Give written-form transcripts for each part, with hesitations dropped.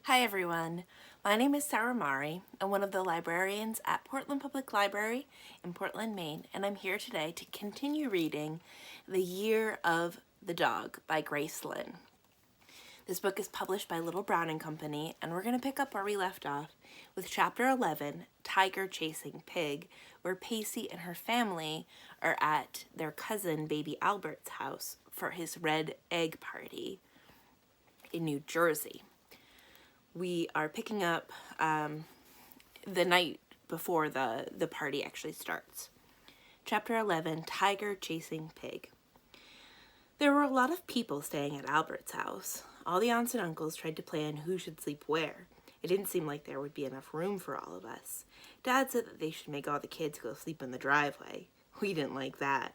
Hi everyone, my name is Sarah Mari. I'm one of the librarians at Portland Public Library in Portland, Maine, and I'm here today to continue reading The Year of the Dog by Grace Lin. This book is published by Little Brown and Company, and we're going to pick up where we left off with Chapter 11, Tiger Chasing Pig, where Pacey and her family are at their cousin Baby Albert's house for his red egg party in New Jersey. We are picking up the night before the party actually starts. Chapter 11, Tiger Chasing Pig. There were a lot of people staying at Albert's house. All the aunts and uncles tried to plan who should sleep where. It didn't seem like there would be enough room for all of us. Dad said that they should make all the kids go sleep in the driveway. We didn't like that.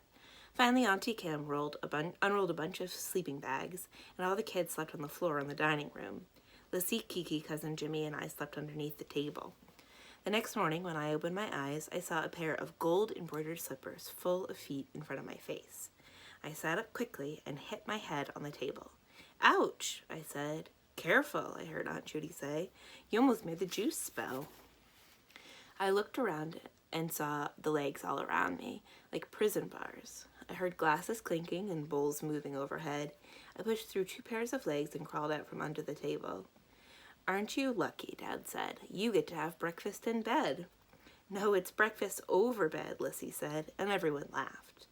Finally, Auntie Kim unrolled a bunch of sleeping bags, and all the kids slept on the floor in the dining room. Lissy, Kiki, Cousin Jimmy, and I slept underneath the table. The next morning, when I opened my eyes, I saw a pair of gold-embroidered slippers full of feet in front of my face. I sat up quickly and hit my head on the table. "Ouch," I said. "Careful," I heard Aunt Judy say. "You almost made the juice spill." I looked around and saw the legs all around me, like prison bars. I heard glasses clinking and bowls moving overhead. I pushed through 2 pairs of legs and crawled out from under the table. "Aren't you lucky?" Dad said. "You get to have breakfast in bed." "No, it's breakfast over bed," Lissy said, and everyone laughed.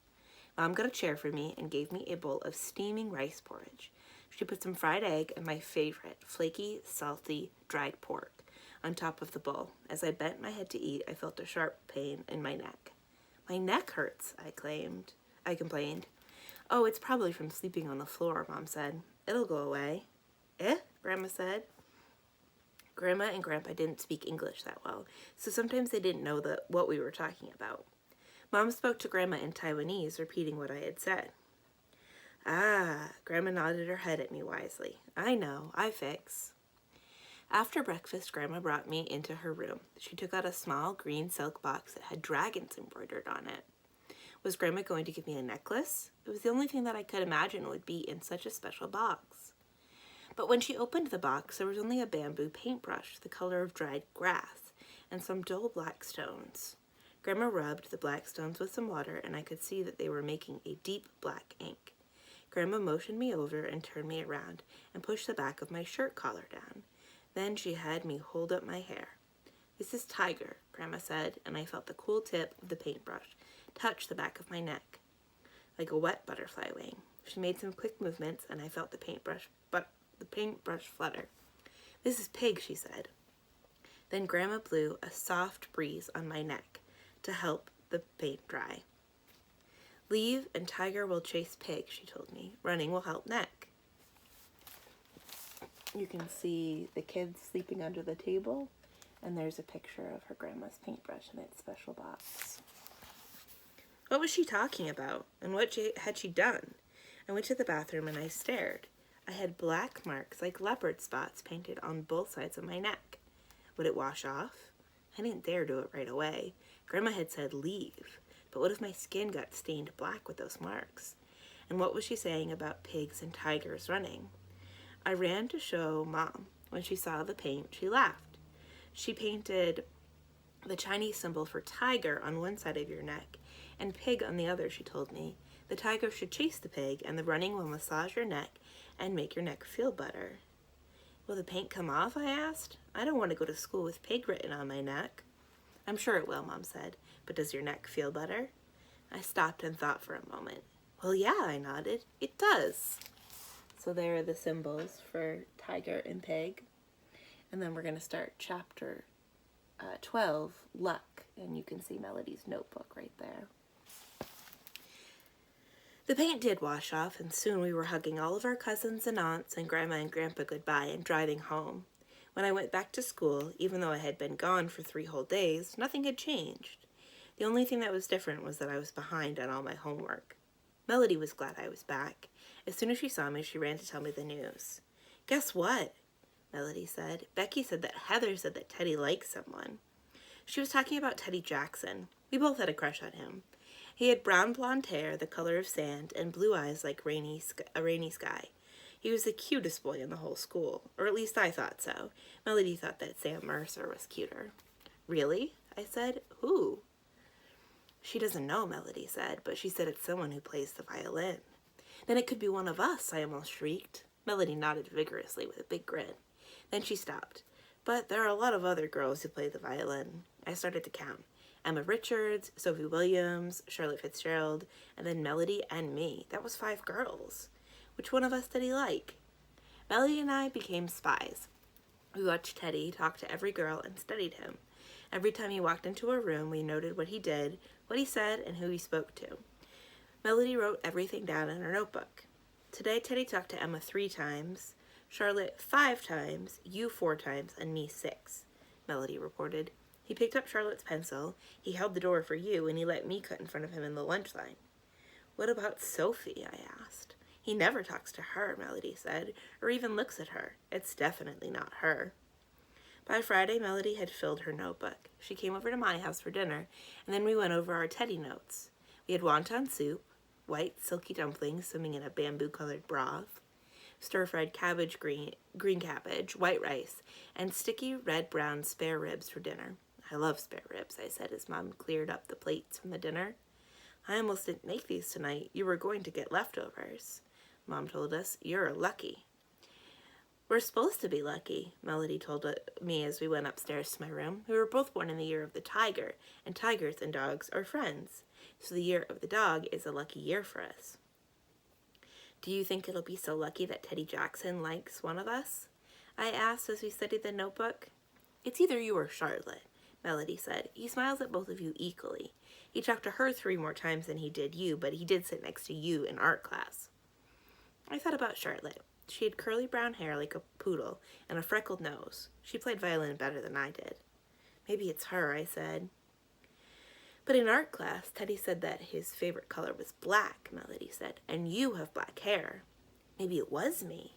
Mom got a chair for me and gave me a bowl of steaming rice porridge. She put some fried egg and my favorite, flaky, salty, dried pork on top of the bowl. As I bent my head to eat, I felt a sharp pain in my neck. "My neck hurts," I complained. "Oh, it's probably from sleeping on the floor," Mom said. "It'll go away." "Eh?" Grandma said. Grandma and Grandpa didn't speak English that well, so sometimes they didn't know what we were talking about. Mom spoke to Grandma in Taiwanese, repeating what I had said. "Ah," Grandma nodded her head at me wisely. "I know, I fix." After breakfast, Grandma brought me into her room. She took out a small green silk box that had dragons embroidered on it. Was Grandma going to give me a necklace? It was the only thing that I could imagine would be in such a special box. But when she opened the box, there was only a bamboo paintbrush, the color of dried grass, and some dull black stones. Grandma rubbed the black stones with some water, and I could see that they were making a deep black ink. Grandma motioned me over and turned me around and pushed the back of my shirt collar down. Then she had me hold up my hair. "This is Tiger," Grandma said, and I felt the cool tip of the paintbrush touch the back of my neck, like a wet butterfly wing. She made some quick movements, and I felt the paintbrush flutter. "This is Pig," she said. Then Grandma blew a soft breeze on my neck to help the paint dry. "Leave and Tiger will chase Pig," she told me. "Running will help Neck." You can see the kids sleeping under the table, and there's a picture of her grandma's paintbrush in its special box. What was she talking about, and what had she done? I went to the bathroom and I stared. I had black marks like leopard spots painted on both sides of my neck. Would it wash off? I didn't dare do it right away. Grandma had said leave, but what if my skin got stained black with those marks? And what was she saying about pigs and tigers running? I ran to show Mom. When she saw the paint, she laughed. She painted the Chinese symbol for tiger on one side of your neck and pig on the other, she told me. The tiger should chase the pig, and the running will massage your neck and make your neck feel better. "Will the paint come off?" I asked. "I don't want to go to school with pig written on my neck." "I'm sure it will," Mom said. "But does your neck feel better?" I stopped and thought for a moment. "Well, yeah," I nodded. "It does." So there are the symbols for tiger and pig. And then we're going to start chapter 12, Luck. And you can see Melody's notebook right there. The paint did wash off, and soon we were hugging all of our cousins and aunts and Grandma and Grandpa goodbye and driving home. When I went back to school, even though I had been gone for 3 whole days, nothing had changed. The only thing that was different was that I was behind on all my homework. Melody was glad I was back. As soon as she saw me, she ran to tell me the news. "Guess what?" Melody said. "Becky said that Heather said that Teddy likes someone." She was talking about Teddy Jackson. We both had a crush on him. He had brown blonde hair, the color of sand, and blue eyes like a rainy sky. He was the cutest boy in the whole school, or at least I thought so. Melody thought that Sam Mercer was cuter. Really? I said. Who? She doesn't know, Melody said, but she said it's someone who plays the violin. Then it could be one of us, I almost shrieked. Melody nodded vigorously with a big grin. Then she stopped. But there are a lot of other girls who play the violin. I started to count. Emma Richards, Sophie Williams, Charlotte Fitzgerald, and then Melody and me. That was 5 girls. Which one of us did he like? Melody and I became spies. We watched Teddy talk to every girl and studied him. Every time he walked into a room, we noted what he did, what he said, and who he spoke to. Melody wrote everything down in her notebook. Today, Teddy talked to Emma 3 times, Charlotte 5 times, you 4 times, and me 6, Melody reported. He picked up Charlotte's pencil, he held the door for you, and he let me cut in front of him in the lunch line. What about Sophie? I asked. He never talks to her, Melody said, or even looks at her. It's definitely not her. By Friday, Melody had filled her notebook. She came over to my house for dinner, and then we went over our Teddy notes. We had wonton soup, white silky dumplings swimming in a bamboo-colored broth, stir-fried cabbage, green cabbage, white rice, and sticky red-brown spare ribs for dinner. I love spare ribs, I said as Mom cleared up the plates from the dinner. I almost didn't make these tonight. You were going to get leftovers. Mom told us, you're lucky. We're supposed to be lucky, Melody told me as we went upstairs to my room. We were both born in the year of the tiger, and tigers and dogs are friends. So the year of the dog is a lucky year for us. Do you think it'll be so lucky that Teddy Jackson likes one of us? I asked as we studied the notebook. It's either you or Charlotte, Melody said. He smiles at both of you equally. He talked to her 3 more times than he did you, but he did sit next to you in art class. I thought about Charlotte. She had curly brown hair like a poodle and a freckled nose. She played violin better than I did. Maybe it's her, I said. But in art class, Teddy said that his favorite color was black, Melody said, and you have black hair. Maybe it was me.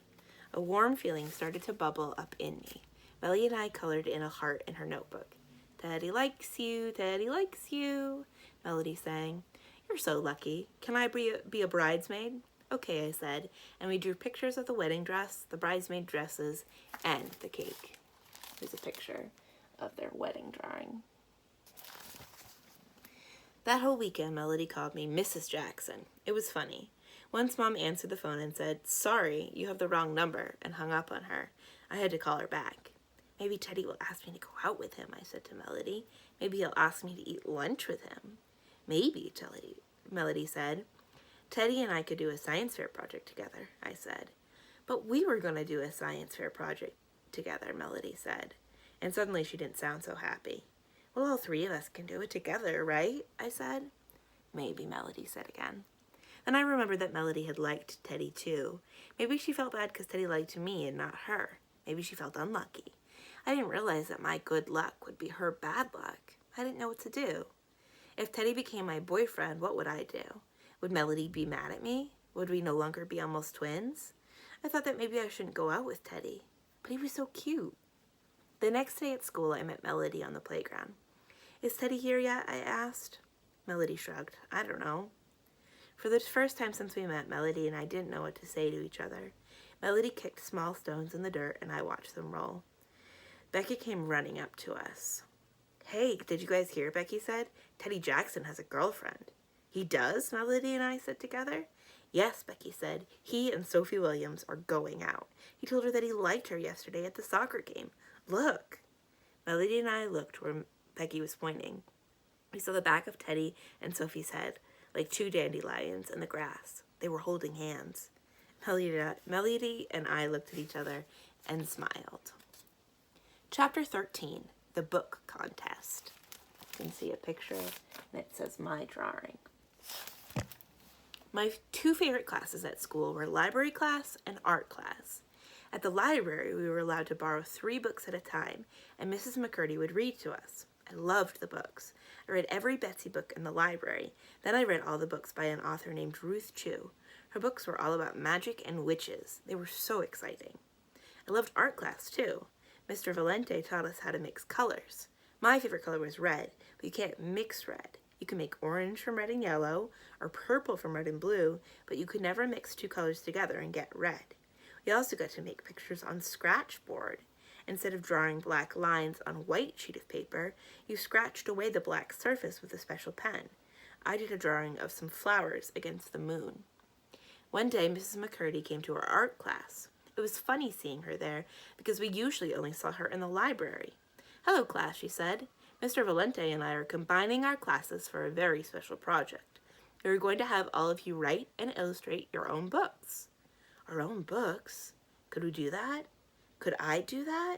A warm feeling started to bubble up in me. Melody and I colored in a heart in her notebook. Teddy likes you, Teddy likes you, Melody sang. You're so lucky. Can I be a bridesmaid? Okay, I said, and we drew pictures of the wedding dress, the bridesmaid dresses, and the cake. Here's a picture of their wedding drawing. That whole weekend, Melody called me Mrs. Jackson. It was funny. Once Mom answered the phone and said, sorry, you have the wrong number, and hung up on her. I had to call her back. Maybe Teddy will ask me to go out with him, I said to Melody. Maybe he'll ask me to eat lunch with him. Maybe, Melody said. Teddy and I could do a science fair project together, I said. But we were going to do a science fair project together, Melody said. And suddenly she didn't sound so happy. Well, all 3 of us can do it together, right? I said. Maybe, Melody said again. Then I remembered that Melody had liked Teddy too. Maybe she felt bad because Teddy liked me and not her. Maybe she felt unlucky. I didn't realize that my good luck would be her bad luck. I didn't know what to do. If Teddy became my boyfriend, what would I do? Would Melody be mad at me? Would we no longer be almost twins? I thought that maybe I shouldn't go out with Teddy, but he was so cute. The next day at school, I met Melody on the playground. Is Teddy here yet? I asked. Melody shrugged. I don't know. For the first time since we met, Melody and I didn't know what to say to each other. Melody kicked small stones in the dirt, and I watched them roll. Becky came running up to us. Hey, did you guys hear? Becky said. Teddy Jackson has a girlfriend. He does? Melody and I said together. Yes, Becky said. He and Sophie Williams are going out. He told her that he liked her yesterday at the soccer game. Look. Melody and I looked where Becky was pointing. We saw the back of Teddy and Sophie's head, like 2 dandelions in the grass. They were holding hands. Melody and I looked at each other and smiled. Chapter 13, The Book Contest. You can see a picture, and it says my drawing. My 2 favorite classes at school were library class and art class. At the library, we were allowed to borrow 3 books at a time, and Mrs. McCurdy would read to us. I loved the books. I read every Betsy book in the library. Then I read all the books by an author named Ruth Chu. Her books were all about magic and witches. They were so exciting. I loved art class, too. Mr. Valente taught us how to mix colors. My favorite color was red, but you can't mix red. You can make orange from red and yellow, or purple from red and blue, but you could never mix 2 colors together and get red. We also got to make pictures on scratchboard. Instead of drawing black lines on a white sheet of paper, you scratched away the black surface with a special pen. I did a drawing of some flowers against the moon. One day, Mrs. McCurdy came to our art class. It was funny seeing her there because we usually only saw her in the library. "Hello, class," she said. "Mr. Valente and I are combining our classes for a very special project. We are going to have all of you write and illustrate your own books." Our own books? Could we do that? Could I do that?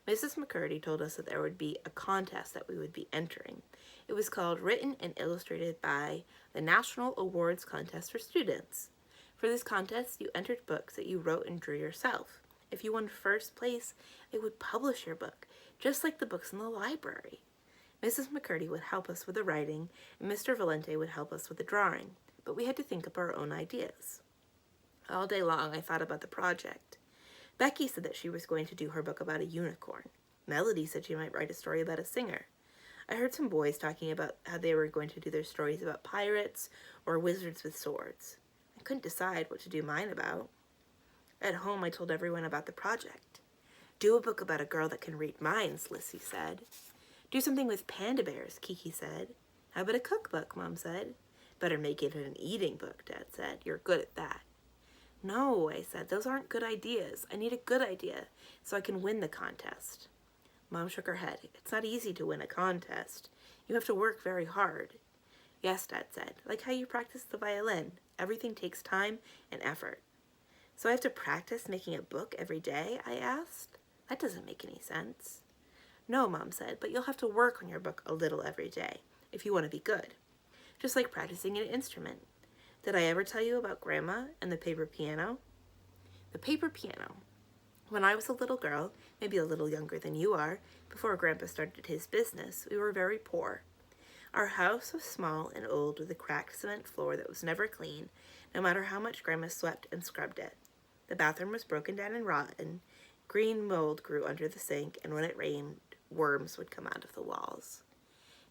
Mrs. McCurdy told us that there would be a contest that we would be entering. It was called Written and Illustrated by the National Awards Contest for Students. For this contest, you entered books that you wrote and drew yourself. If you won first place, they would publish your book, just like the books in the library. Mrs. McCurdy would help us with the writing, and Mr. Valente would help us with the drawing, but we had to think up our own ideas. All day long, I thought about the project. Becky said that she was going to do her book about a unicorn. Melody said she might write a story about a singer. I heard some boys talking about how they were going to do their stories about pirates or wizards with swords. I couldn't decide what to do mine about. At home, I told everyone about the project. "Do a book about a girl that can read minds," Lissy said. "Do something with panda bears," Kiki said. "How about a cookbook?" Mom said. "Better make it an eating book," Dad said. "You're good at that." "No," I said, "those aren't good ideas. I need a good idea so I can win the contest." Mom shook her head. "It's not easy to win a contest. You have to work very hard." "Yes," Dad said, "like how you practice the violin. Everything takes time and effort." "So I have to practice making a book every day?" I asked. "That doesn't make any sense." "No," Mom said, "but you'll have to work on your book a little every day if you want to be good. Just like practicing an instrument. Did I ever tell you about Grandma and the paper piano?" The paper piano. When I was a little girl, maybe a little younger than you are, before Grandpa started his business, we were very poor. Our house was small and old with a cracked cement floor that was never clean, no matter how much Grandma swept and scrubbed it. The bathroom was broken down and rotten. Green mold grew under the sink, and when it rained, worms would come out of the walls.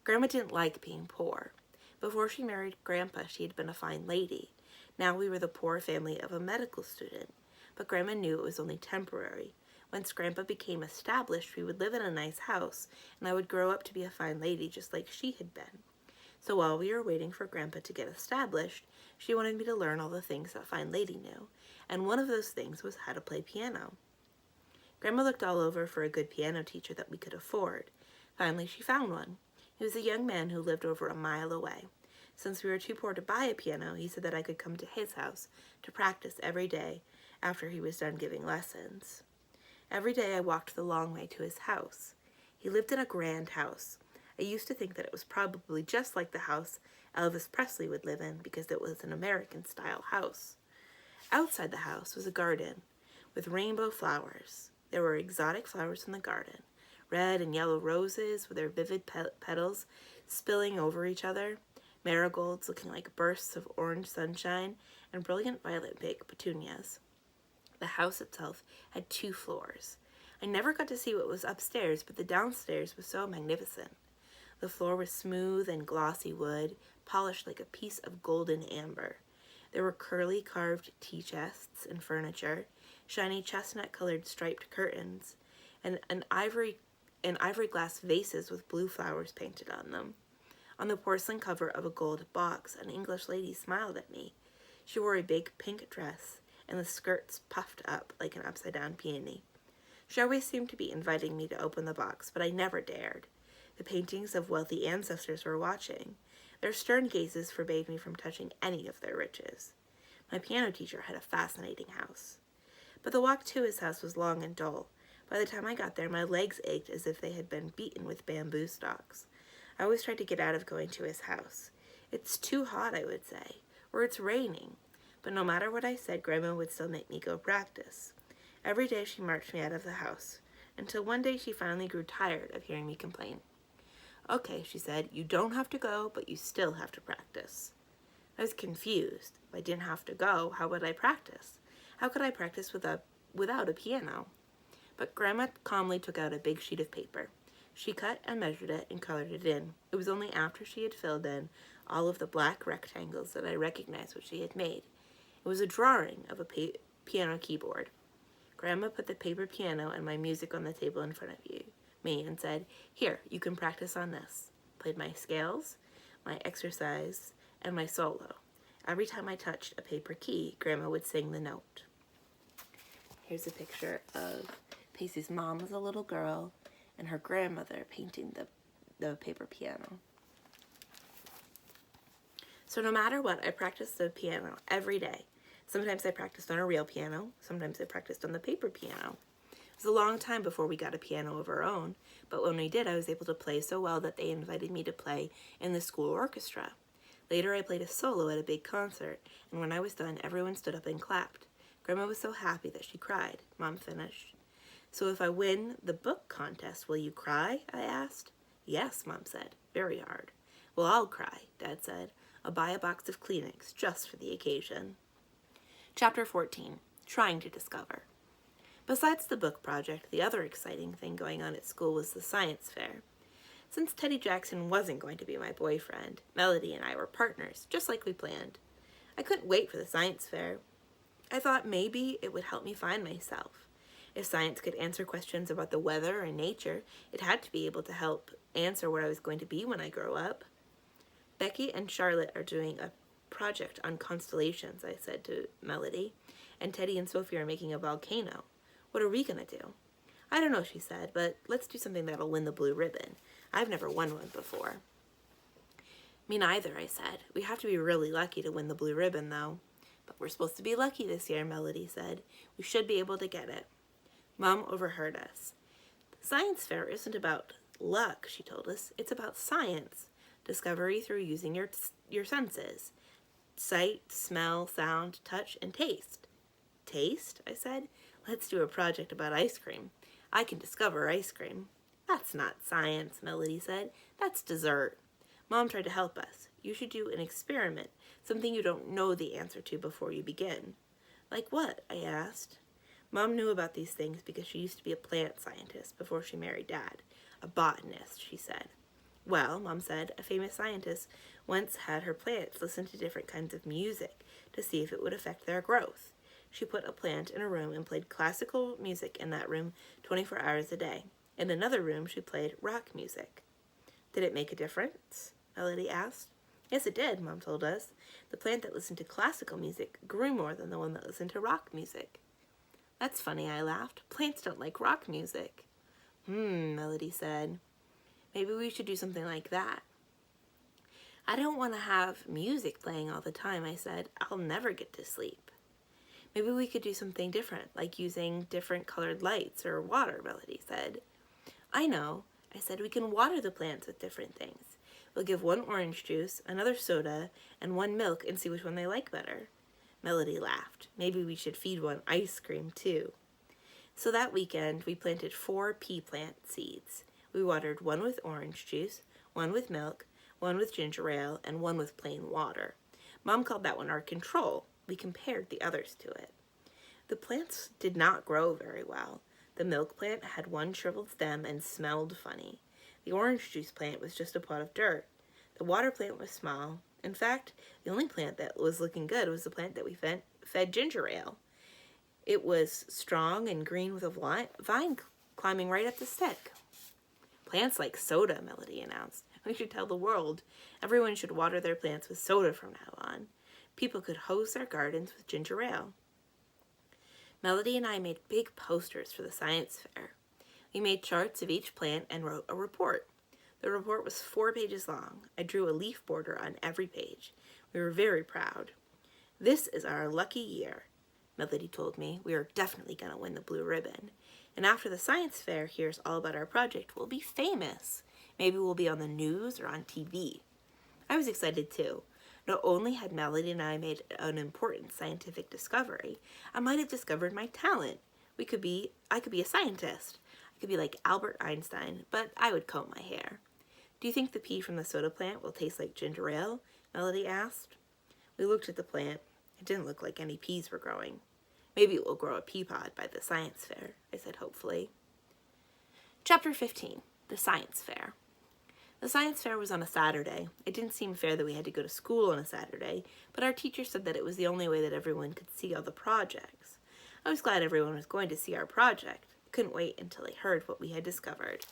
Grandma didn't like being poor. Before she married Grandpa, she had been a fine lady. Now we were the poor family of a medical student, but Grandma knew it was only temporary. Once Grandpa became established, we would live in a nice house, and I would grow up to be a fine lady just like she had been. So while we were waiting for Grandpa to get established, she wanted me to learn all the things that fine lady knew, and one of those things was how to play piano. Grandma looked all over for a good piano teacher that we could afford. Finally, she found one. He was a young man who lived over a mile away. Since we were too poor to buy a piano, he said that I could come to his house to practice every day after he was done giving lessons. Every day I walked the long way to his house. He lived in a grand house. I used to think that it was probably just like the house Elvis Presley would live in because it was an American-style house. Outside the house was a garden with rainbow flowers. There were exotic flowers in the garden. Red and yellow roses with their vivid petals spilling over each other, marigolds looking like bursts of orange sunshine, and brilliant violet big petunias. The house itself had 2 floors. I never got to see what was upstairs, but the downstairs was so magnificent. The floor was smooth and glossy wood, polished like a piece of golden amber. There were curly carved tea chests and furniture, shiny chestnut-colored striped curtains, and ivory glass vases with blue flowers painted on them. On the porcelain cover of a gold box, an English lady smiled at me. She wore a big pink dress, and the skirts puffed up like an upside-down peony. She always seemed to be inviting me to open the box, but I never dared. The paintings of wealthy ancestors were watching. Their stern gazes forbade me from touching any of their riches. My piano teacher had a fascinating house. But the walk to his house was long and dull. By the time I got there, my legs ached as if they had been beaten with bamboo stalks. I always tried to get out of going to his house. "It's too hot," I would say, or "it's raining." But no matter what I said, Grandma would still make me go practice. Every day she marched me out of the house, until one day she finally grew tired of hearing me complain. "Okay," she said, "you don't have to go, but you still have to practice." I was confused. If I didn't have to go, how would I practice? How could I practice without a piano? But Grandma calmly took out a big sheet of paper. She cut and measured it and colored it in. It was only after she had filled in all of the black rectangles that I recognized what she had made. It was a drawing of piano keyboard. Grandma put the paper piano and my music on the table in front of me and said, "Here, you can practice on this." Played my scales, my exercise, and my solo. Every time I touched a paper key, Grandma would sing the note. Here's a picture of Pacey's mom as a little girl and her grandmother painting the paper piano. So no matter what, I practiced the piano every day. Sometimes I practiced on a real piano, sometimes I practiced on the paper piano. It was a long time before we got a piano of our own, but when we did, I was able to play so well that they invited me to play in the school orchestra. Later, I played a solo at a big concert, and when I was done, everyone stood up and clapped. Grandma was so happy that she cried. Mom finished. "So if I win the book contest, will you cry?" I asked. "Yes," Mom said, "very hard." "Well, I'll cry," Dad said. "I'll buy a box of Kleenex just for the occasion." Chapter 14, Trying to Discover. Besides the book project, the other exciting thing going on at school was the science fair. Since Teddy Jackson wasn't going to be my boyfriend, Melody and I were partners, just like we planned. I couldn't wait for the science fair. I thought maybe it would help me find myself. If science could answer questions about the weather and nature, it had to be able to help answer what I was going to be when I grow up. "Becky and Charlotte are doing a project on constellations," I said to Melody, "and Teddy and Sophie are making a volcano. What are we going to do?" "I don't know," she said, "but let's do something that'll win the blue ribbon. I've never won one before." "Me neither," I said. "We have to be really lucky to win the blue ribbon, though." "But we're supposed to be lucky this year," Melody said. "We should be able to get it." Mom overheard us. "The science fair isn't about luck," she told us. "It's about science. Discovery through using your senses. Sight, smell, sound, touch, and taste." "Taste?" I said. "Let's do a project about ice cream. I can discover ice cream." "That's not science," Melody said. "That's dessert." Mom tried to help us. "You should do an experiment, something you don't know the answer to before you begin." "Like what?" I asked. Mom knew about these things because she used to be a plant scientist before she married Dad. "A botanist," she said. "Well," Mom said, "a famous scientist once had her plants listen to different kinds of music to see if it would affect their growth. She put a plant in a room and played classical music in that room 24 hours a day. In another room, she played rock music." "Did it make a difference?" Melody asked. "Yes, it did," Mom told us. "The plant that listened to classical music grew more than the one that listened to rock music." "That's funny," I laughed. "Plants don't like rock music." Melody said. "Maybe we should do something like that." "I don't want to have music playing all the time," I said. "I'll never get to sleep." "Maybe we could do something different, like using different colored lights or water," Melody said. "I know," I said. "We can water the plants with different things. We'll give one orange juice, another soda, and one milk and see which one they like better." Melody laughed. "Maybe we should feed one ice cream, too." So that weekend, we planted 4 pea plant seeds. We watered one with orange juice, one with milk, one with ginger ale, and one with plain water. Mom called that one our control. We compared the others to it. The plants did not grow very well. The milk plant had one shriveled stem and smelled funny. The orange juice plant was just a pot of dirt. The water plant was small. In fact, the only plant that was looking good was the plant that we fed ginger ale. It was strong and green with a vine climbing right up the stick. "Plants like soda," Melody announced. "We should tell the world. Everyone should water their plants with soda from now on. People could hose their gardens with ginger ale." Melody and I made big posters for the science fair. We made charts of each plant and wrote a report. The report was 4 pages long. I drew a leaf border on every page. We were very proud. "This is our lucky year," Melody told me. "We are definitely going to win the blue ribbon. And after the science fair hears all about our project, we'll be famous. Maybe we'll be on the news or on TV." I was excited too. Not only had Melody and I made an important scientific discovery, I might have discovered my talent. I could be a scientist. I could be like Albert Einstein, but I would comb my hair. "Do you think the pea from the soda plant will taste like ginger ale?" Melody asked. We looked at the plant. It didn't look like any peas were growing. "Maybe it will grow a pea pod by the science fair," I said hopefully. Chapter 15, The Science Fair. The science fair was on a Saturday. It didn't seem fair that we had to go to school on a Saturday, but our teacher said that it was the only way that everyone could see all the projects. I was glad everyone was going to see our project. I couldn't wait until they heard what we had discovered.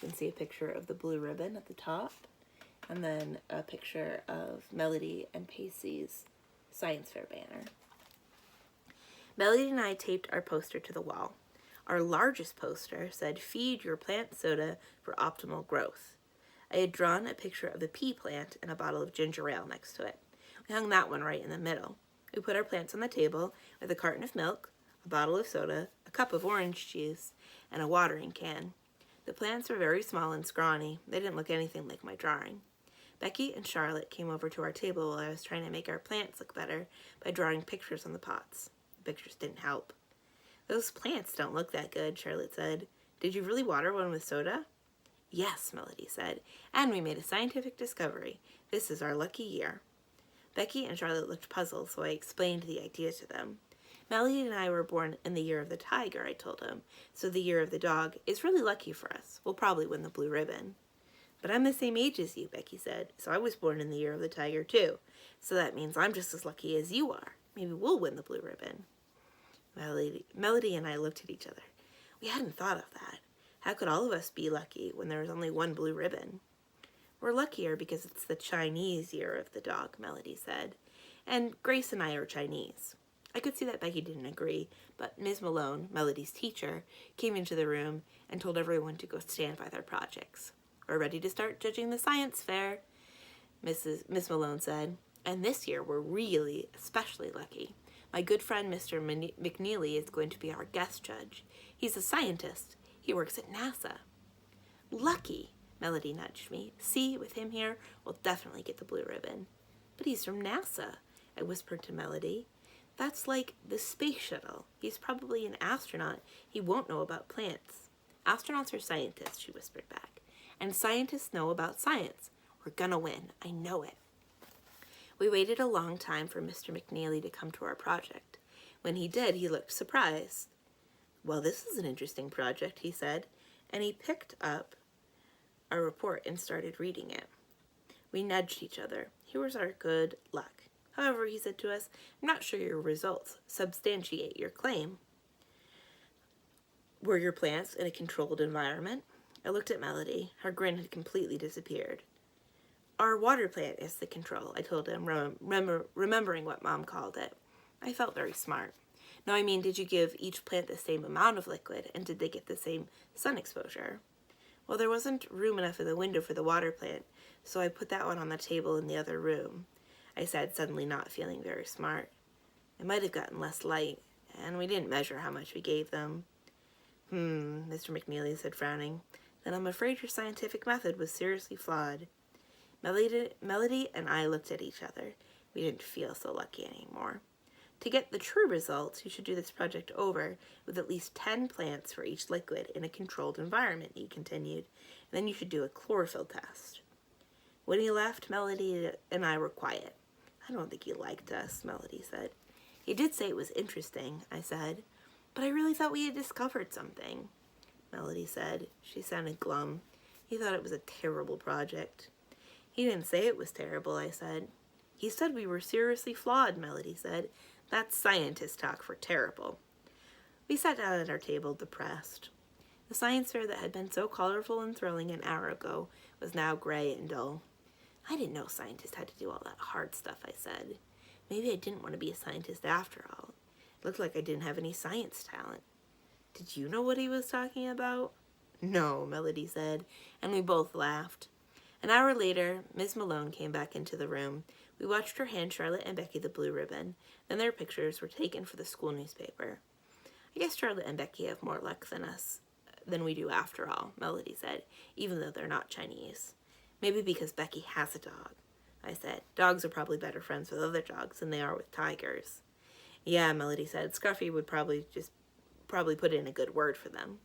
You can see a picture of the blue ribbon at the top, and then a picture of Melody and Pacey's science fair banner. Melody and I taped our poster to the wall. Our largest poster said, "Feed your plant soda for optimal growth." I had drawn a picture of a pea plant and a bottle of ginger ale next to it. We hung that one right in the middle. We put our plants on the table with a carton of milk, a bottle of soda, a cup of orange juice, and a watering can. The plants were very small and scrawny. They didn't look anything like my drawing. Becky and Charlotte came over to our table while I was trying to make our plants look better by drawing pictures on the pots. The pictures didn't help. "Those plants don't look that good," Charlotte said. "Did you really water one with soda?" "Yes," Melody said, "and we made a scientific discovery. This is our lucky year." Becky and Charlotte looked puzzled, so I explained the idea to them. "Melody and I were born in the year of the tiger," I told them, "so the year of the dog is really lucky for us. We'll probably win the blue ribbon." "But I'm the same age as you," Becky said, "so I was born in the year of the tiger too. So that means I'm just as lucky as you are. Maybe we'll win the blue ribbon." Melody and I looked at each other. We hadn't thought of that. How could all of us be lucky when there was only one blue ribbon? "We're luckier because it's the Chinese year of the dog," Melody said. "And Grace and I are Chinese." I could see that Becky didn't agree, but Ms. Malone, Melody's teacher, came into the room and told everyone to go stand by their projects. "We're ready to start judging the science fair," Miss Malone said. "And this year we're really especially lucky. My good friend Mr. McNeely is going to be our guest judge. He's a scientist. He works at NASA." "Lucky," Melody nudged me. "See, with him here, we'll definitely get the blue ribbon." "But he's from NASA," I whispered to Melody. "That's like the space shuttle. He's probably an astronaut. He won't know about plants." "Astronauts are scientists," she whispered back. "And scientists know about science. We're gonna win. I know it." We waited a long time for Mr. McNeely to come to our project. When he did, he looked surprised. "Well, this is an interesting project," he said, and he picked up our report and started reading it. We nudged each other. Here was our good luck. "However," he said to us, "I'm not sure your results substantiate your claim. Were your plants in a controlled environment?" I looked at Melody. Her grin had completely disappeared. "Our water plant is the control," I told him, remembering what Mom called it. I felt very smart. "No, I mean, did you give each plant the same amount of liquid, and did they get the same sun exposure?" "Well, there wasn't room enough in the window for the water plant, so I put that one on the table in the other room," I said, suddenly not feeling very smart. "It might have gotten less light, and we didn't measure how much we gave them." Mr. McNeely said, frowning. "Then I'm afraid your scientific method was seriously flawed." Melody and I looked at each other. We didn't feel so lucky anymore. "To get the true results, you should do this project over with at least 10 plants for each liquid in a controlled environment," he continued. "And then you should do a chlorophyll test." When he left, Melody and I were quiet. "I don't think he liked us," Melody said. "He did say it was interesting," I said. "But I really thought we had discovered something," Melody said. She sounded glum. "He thought it was a terrible project." "He didn't say it was terrible," I said. "He said we were seriously flawed," Melody said. "That's scientist talk for terrible." We sat down at our table, depressed. The science fair that had been so colorful and thrilling an hour ago was now gray and dull. "I didn't know scientists had to do all that hard stuff," I said. Maybe I didn't want to be a scientist after all. It looked like I didn't have any science talent. "Did you know what he was talking about?" "No," Melody said, and we both laughed. An hour later, Ms. Malone came back into the room. We watched her hand Charlotte and Becky the blue ribbon. Then their pictures were taken for the school newspaper. "I guess Charlotte and Becky have more luck than we do after all," Melody said, "even though they're not Chinese." "Maybe because Becky has a dog," I said. "Dogs are probably better friends with other dogs than they are with tigers." "Yeah," Melody said. "Scruffy would probably put in a good word for them."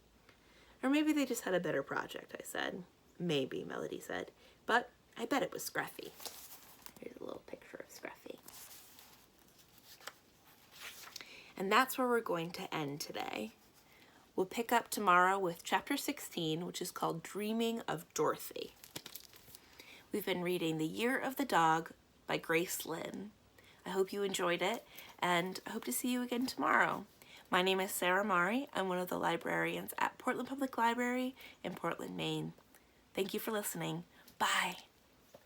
"Or maybe they just had a better project," I said. "Maybe," Melody said. "But I bet it was Scruffy." Here's a little picture of Scruffy. And that's where we're going to end today. We'll pick up tomorrow with chapter 16, which is called Dreaming of Dorothy. We've been reading The Year of the Dog by Grace Lin. I hope you enjoyed it, and I hope to see you again tomorrow. My name is Sarah Mari. I'm one of the librarians at Portland Public Library in Portland, Maine. Thank you for listening. Bye.